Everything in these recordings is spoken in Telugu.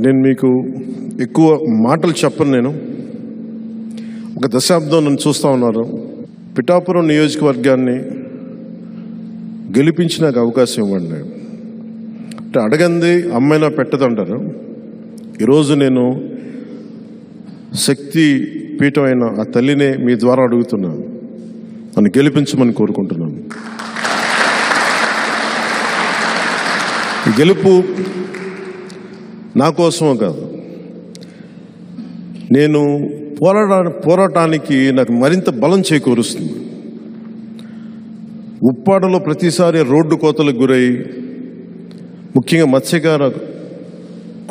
నేను మీకు ఎక్కువ మాటలు చెప్పను. నేను ఒక దశాబ్దం నన్ను చూస్తూ ఉన్నారు. పిఠాపురం నియోజకవర్గాన్ని గెలిపించి నాకు అవకాశం ఇవ్వండి అంటే అడగంది అమ్మైనా పెట్టదంటారు. ఈరోజు నేను శక్తి పీఠమైన ఆ తల్లినే మీ ద్వారా అడుగుతున్నాను, నన్ను గెలిపించమని కోరుకుంటున్నాను. ఈ గెలుపు నా కోసమో కాదు, నేను పోరాటానికి నాకు మరింత బలం చేకూరుస్తుంది. ఉప్పాడలో ప్రతిసారి రోడ్డు కోతలకు గురై ముఖ్యంగా మత్స్యకార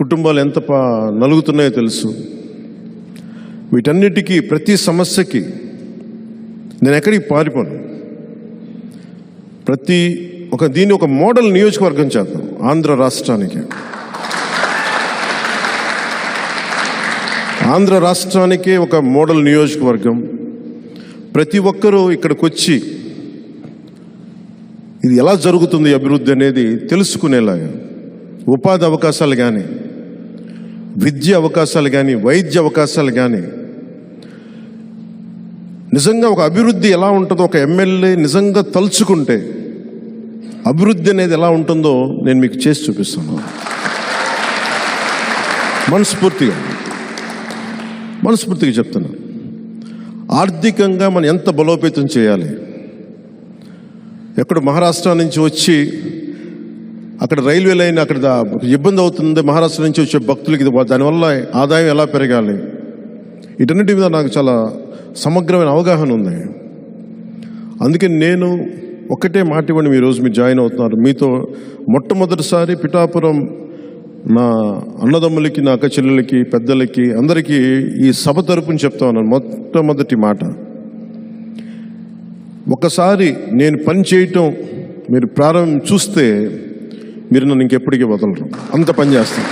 కుటుంబాలు ఎంత నలుగుతున్నాయో తెలుసు. వీటన్నిటికీ ప్రతి సమస్యకి నేను ఎక్కడికి పారిపోను. దీన్ని ఒక మోడల్ నియోజకవర్గం చేద్దాం ఆంధ్ర రాష్ట్రానికి. ఆంధ్ర రాష్ట్రానికే ఒక మోడల్ నియోజకవర్గం. ప్రతి ఒక్కరూ ఇక్కడికి వచ్చి ఇది ఎలా జరుగుతుంది అభివృద్ధి అనేది తెలుసుకునేలాగా ఉపాధి అవకాశాలు కానీ, విద్య అవకాశాలు కానీ, వైద్య అవకాశాలు కానీ, నిజంగా ఒక అభివృద్ధి ఎలా ఉంటుందో ఒక ఎమ్మెల్యే నిజంగా తలుచుకుంటే అభివృద్ధి అనేది ఎలా ఉంటుందో నేను మీకు చేసి చూపిస్తాను. మనస్ఫూర్తిగా చెప్తున్నా. ఆర్థికంగా మనం ఎంత బలోపేతం చేయాలి. ఎక్కడ మహారాష్ట్ర నుంచి వచ్చి అక్కడ రైల్వే లైన్ అక్కడ ఇబ్బంది అవుతుంది, మహారాష్ట్ర నుంచి వచ్చే భక్తులకి దానివల్ల ఆదాయం ఎలా పెరగాలి, వీటన్నిటి మీద నాకు చాలా సమగ్రమైన అవగాహన ఉంది. అందుకే నేను ఒక్కటే మాట ఇవ్వండి, ఈరోజు మీరు జాయిన్ అవుతున్నారు. మీతో మొట్టమొదటిసారి పిఠాపురం నా అన్నదమ్ములకి, నా అక్క చెల్లెలకి, పెద్దలకి, అందరికీ ఈ సభ తరపుని చెప్తా ఉన్నాను. మొట్టమొదటి మాట, ఒకసారి నేను పని చేయటం మీరు చూస్తే మీరు నన్ను ఇంకెప్పటికీ వదలరు. అంత పని చేస్తాను.